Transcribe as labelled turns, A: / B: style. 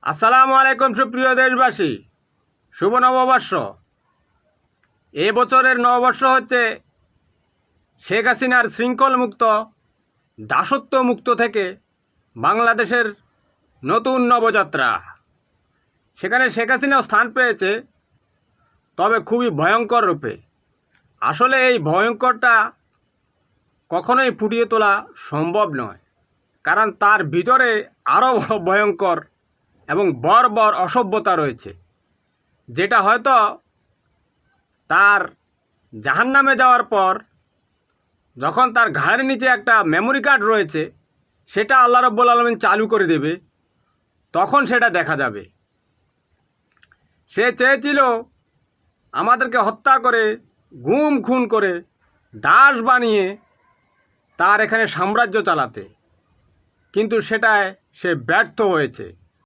A: আসসালামু আলাইকুম সুপ্রিয় দেশবাসী, শুভ নববর্ষ। এ বছরের নববর্ষ হচ্ছে শেখ হাসিনার শৃঙ্খলমুক্ত দাসত্বমুক্ত থেকে বাংলাদেশের নতুন নবযাত্রা। সেখানে শেখ হাসিনাও স্থান পেয়েছে, তবে খুবই ভয়ঙ্কর রূপে। আসলে এই ভয়ঙ্করটা কখনোই ফুটিয়ে তোলা সম্ভব নয়, কারণ তার ভিতরে আরও ভয়ঙ্কর এবং বর্বর অসভ্যতা রয়েছে, যেটা হয়তো তার জাহান্নামে যাওয়ার পর যখন তার ঘাড়ের নিচে একটা মেমোরি কার্ড রয়েছে, সেটা আল্লাহ রাব্বুল আলামিন চালু করে দেবে, তখন সেটা দেখা যাবে। সে চেয়েছিল আমাদেরকে হত্যা করে, গুম খুন করে, দাস বানিয়ে তার এখানে সাম্রাজ্য চালাতে, কিন্তু সেটায় সে ব্যর্থ হয়েছে।